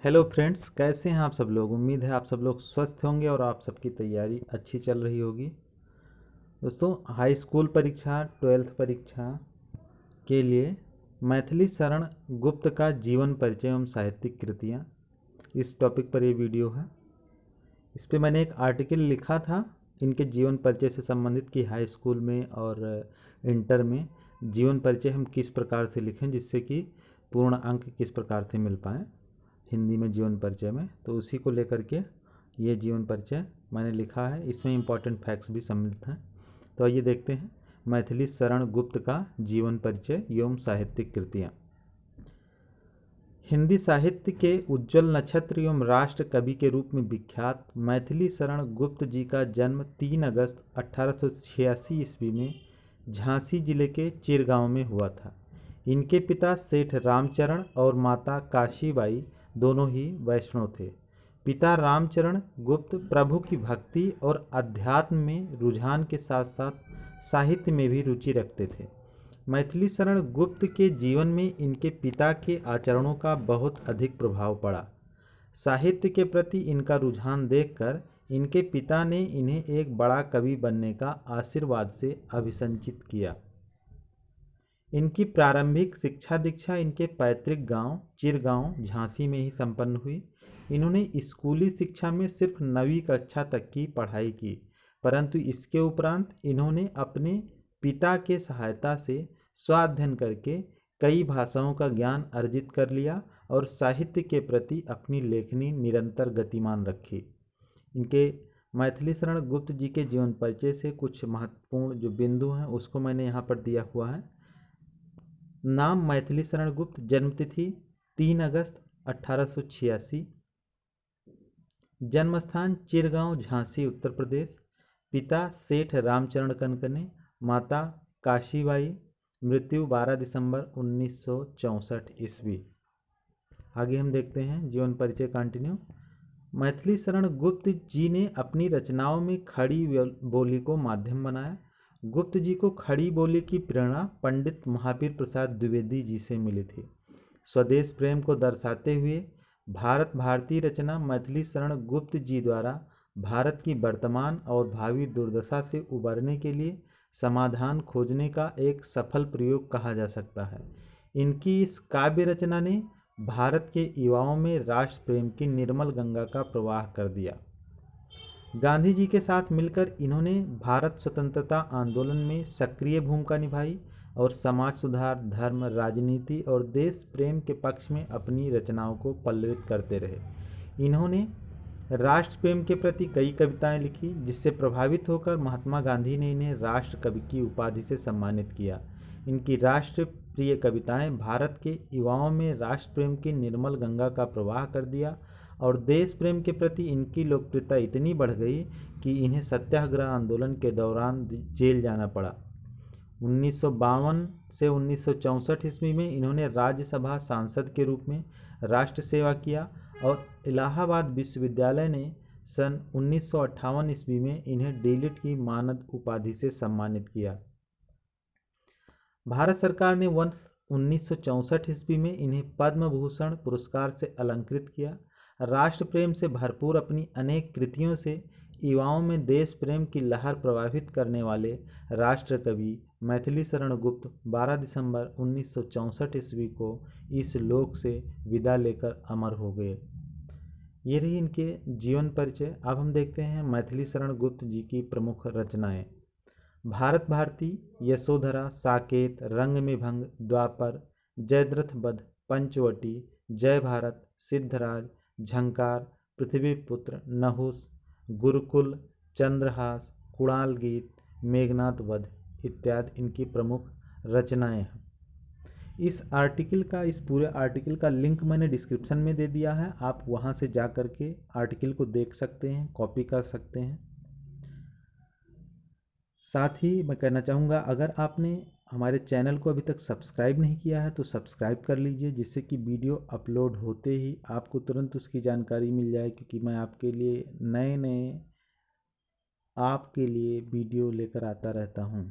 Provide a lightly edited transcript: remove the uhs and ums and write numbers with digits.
Hello friends, कैसे हैं आप सब लोग। उम्मीद है आप सब लोग स्वस्थ होंगे और आप सबकी तैयारी अच्छी चल रही होगी। दोस्तों, हाई स्कूल परीक्षा 12th परीक्षा के लिए मैथिली शरण गुप्त का जीवन परिचय एवं साहित्यिक कृतियाँ, इस टॉपिक पर ये वीडियो है। इस पे मैंने एक आर्टिकल लिखा था इनके जीवन परिचय से संबंधित कि हाई स्कूल में और इंटर में जीवन परिचय हम किस प्रकार से लिखें जिससे कि पूर्ण अंक किस प्रकार से मिल पाएँ हिंदी में जीवन परिचय में। तो उसी को लेकर के ये जीवन परिचय मैंने लिखा है। इसमें इम्पॉर्टेंट फैक्ट्स भी सम्मिलित हैं। तो आइए देखते हैं मैथिली शरण गुप्त का जीवन परिचय एवं साहित्यिक कृतियाँ। हिंदी साहित्य के उज्ज्वल नक्षत्र एवं राष्ट्र कवि के रूप में विख्यात मैथिली शरण गुप्त जी का जन्म 3 अगस्त 1886 ईस्वी में झांसी जिले के चिरगांव में हुआ था। इनके पिता सेठ रामचरण और माता काशीबाई दोनों ही वैष्णव थे। पिता रामचरण गुप्त प्रभु की भक्ति और अध्यात्म में रुझान के साथ साथ साहित्य में भी रुचि रखते थे। मैथिली शरण गुप्त के जीवन में इनके पिता के आचरणों का बहुत अधिक प्रभाव पड़ा। साहित्य के प्रति इनका रुझान देखकर इनके पिता ने इन्हें एक बड़ा कवि बनने का आशीर्वाद से अभिसंचित किया। इनकी प्रारंभिक शिक्षा दीक्षा इनके पैतृक गांव चिरगांव झांसी में ही संपन्न हुई। इन्होंने स्कूली शिक्षा में सिर्फ 9वीं कक्षा तक की पढ़ाई की, परंतु इसके उपरांत इन्होंने अपने पिता के सहायता से स्वाध्ययन करके कई भाषाओं का ज्ञान अर्जित कर लिया और साहित्य के प्रति अपनी लेखनी निरंतर गतिमान रखी। इनके मैथिली शरण गुप्त जी के जीवन परिचय से कुछ महत्वपूर्ण जो बिंदु हैं उसको मैंने यहाँ पर दिया हुआ है। नाम मैथिली शरण गुप्त, जन्मतिथि 3 अगस्त 1886, जन्मस्थान चिरगांव झांसी उत्तर प्रदेश, पिता सेठ रामचरण कनकने, माता काशीबाई, मृत्यु 12 दिसंबर 1964 ईस्वी। आगे हम देखते हैं जीवन परिचय कंटिन्यू। मैथिली शरण गुप्त जी ने अपनी रचनाओं में खड़ी बोली को माध्यम बनाया। गुप्त जी को खड़ी बोली की प्रेरणा पंडित महावीर प्रसाद द्विवेदी जी से मिली थी। स्वदेश प्रेम को दर्शाते हुए भारत भारती रचना मैथिली शरण गुप्त जी द्वारा भारत की वर्तमान और भावी दुर्दशा से उबरने के लिए समाधान खोजने का एक सफल प्रयोग कहा जा सकता है। इनकी इस काव्य रचना ने भारत के युवाओं में राष्ट्र प्रेम की निर्मल गंगा का प्रवाह कर दिया। गांधी जी के साथ मिलकर इन्होंने भारत स्वतंत्रता आंदोलन में सक्रिय भूमिका निभाई और समाज सुधार, धर्म, राजनीति और देश प्रेम के पक्ष में अपनी रचनाओं को पल्लवित करते रहे। इन्होंने राष्ट्र प्रेम के प्रति कई कविताएं लिखी, जिससे प्रभावित होकर महात्मा गांधी ने इन्हें राष्ट्र कवि की उपाधि से सम्मानित किया। इनकी राष्ट्र प्रिय कविताएं भारत के युवाओं में राष्ट्र प्रेम की निर्मल गंगा का प्रवाह कर दिया और देश प्रेम के प्रति इनकी लोकप्रियता इतनी बढ़ गई कि इन्हें सत्याग्रह आंदोलन के दौरान जेल जाना पड़ा। 1952 से 1964 ईस्वी में इन्होंने राज्यसभा सांसद के रूप में राष्ट्र सेवा किया और इलाहाबाद विश्वविद्यालय ने सन 1958 ईस्वी में इन्हें डीलिट की मानद उपाधि से सम्मानित किया। भारत सरकार ने वर्ष 1964 ईस्वी में इन्हें पद्म भूषण पुरस्कार से अलंकृत किया। राष्ट्र प्रेम से भरपूर अपनी अनेक कृतियों से युवाओं में देश प्रेम की लहर प्रवाहित करने वाले राष्ट्र कवि मैथिली शरण गुप्त 12 दिसंबर 1964 ईस्वी को इस लोक से विदा लेकर अमर हो गए। ये रही इनके जीवन परिचय। अब हम देखते हैं मैथिली शरण गुप्त जी की प्रमुख रचनाएं। भारत भारती, यशोधरा, साकेत, रंग में भंग, द्वापर, जयद्रथ वध, पंचवटी, जय भारत, सिद्धराज, झंकार, पृथ्वीपुत्र, नहुस, गुरुकुल, चंद्रहास, कुणाल गीत, मेघनाथ वध इत्यादि इनकी प्रमुख रचनाएं हैं। इस पूरे आर्टिकल का लिंक मैंने डिस्क्रिप्शन में दे दिया है। आप वहां से जा कर के आर्टिकल को देख सकते हैं, कॉपी कर सकते हैं। साथ ही मैं कहना चाहूँगा, अगर आपने हमारे चैनल को अभी तक सब्सक्राइब नहीं किया है तो सब्सक्राइब कर लीजिए, जिससे कि वीडियो अपलोड होते ही आपको तुरंत उसकी जानकारी मिल जाए, क्योंकि मैं आपके लिए नए वीडियो लेकर आता रहता हूँ।